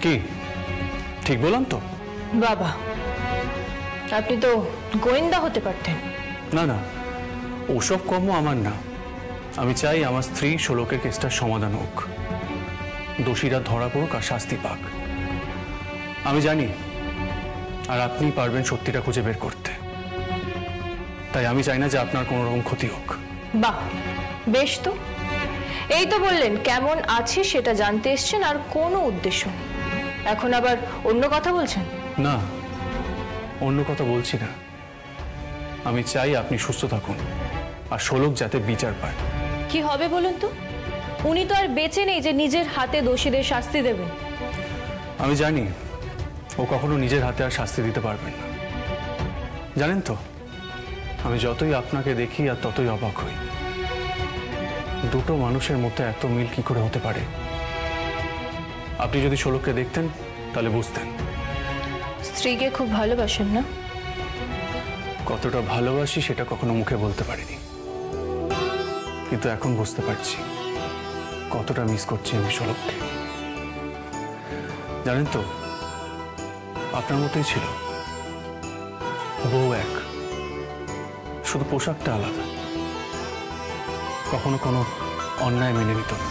কি ঠিক বললাম তো? বাবা, আপনি তো গোয়েন্দা হতে পারতেন। না না, ওসব কর্ম আমার না। আমি চাই আমার স্ত্রী শোলকের কেসটার সমাধান হোক, দোষীরা ধরা পড়ুক আর শাস্তি পাক। আমি জানি আর আপনি পারবেন সত্যিটা খুঁজে বের করতে, তাই আমি চাই না যে আপনার কোনো রকম ক্ষতি হোক। বাহ, বেশ তো। এই তো বললেন কেমন আছে সেটা জানতে এসছেন, আর কোনো উদ্দেশ্য নেই। এখন আবার অন্য কথা বলছেন? না, অন্য কথা বলছি না। আমি চাই আপনি সুস্থ থাকুন আর শোলক যাতে বিচার পায়। কি হবে বলুন তো? উনি তো আর বেঁচে নেই যে নিজের হাতে দোষীদের শাস্তি দেবেন। আমি জানি ও কখনো নিজের হাতে আর শাস্তি দিতে পারবেন না। জানেন তো, আমি যতই আপনাকে দেখি আর ততই অবাক হই। দুটো মানুষের মধ্যে এত মিল কি করে হতে পারে? আপনি যদি শোলককে দেখতেন তাহলে বুঝতেন। স্ত্রীকে খুব ভালোবাসেন না? কতটা ভালোবাসি সেটা কখনো মুখে বলতে পারিনি, কিন্তু এখন বুঝতে পারছি কতটা মিস করছি আমি শোলককে। জানেন তো, আপনার মতোই ছিল, বউ এক, শুধু পোশাকটা আলাদা। কখনো কোনো অন্যায় মেনে নিত না।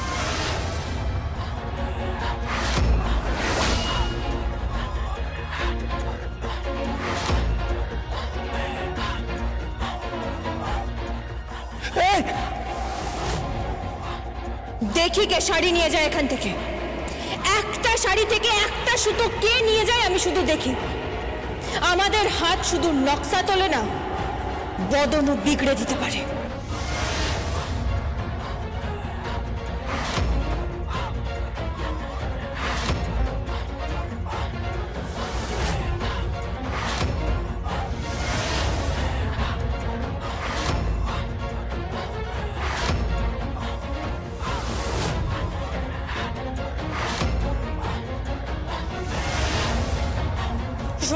দেখি কে শাড়ি নিয়ে যায় এখান থেকে। একটা শাড়ি থেকে একটা সুতো কে নিয়ে যায় আমি শুধু দেখি। আমাদের হাত শুধু নকশা তোলে না, বদনও বিগড়ে দিতে পারে।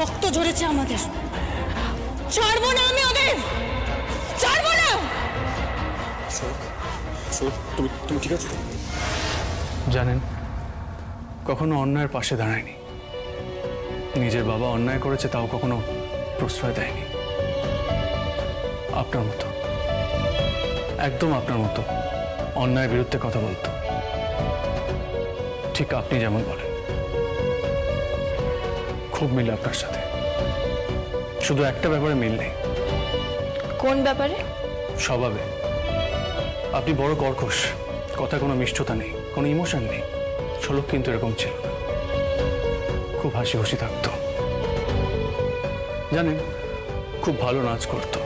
রক্ত ঝরেছে আমাদের, ছাড়বো না আমি ওদের, ছাড়বো না। তুমি ঠিক আছো? জানেন, কখনো অন্যায়ের পাশে দাঁড়ায়নি। নিজের বাবা অন্যায় করেছে তাও কখনো প্রশ্রয় দেয়নি। আপনার মতো, একদম আপনার মতো অন্যায়ের বিরুদ্ধে কথা বলতো, ঠিক আপনি যেমন বলেন। খুব মিল আপনার সাথে, শুধু একটা ব্যাপারে মিল নেই। কোন ব্যাপারে? স্বভাবে। আপনি বড় কর্কশ, কথা কোনো মিষ্টতা নেই, কোনো ইমোশন নেই। শোলক কিন্তু এরকম ছিল না, খুব হাসি খুশি থাকতো। জানেন, খুব ভালো নাচ করতো।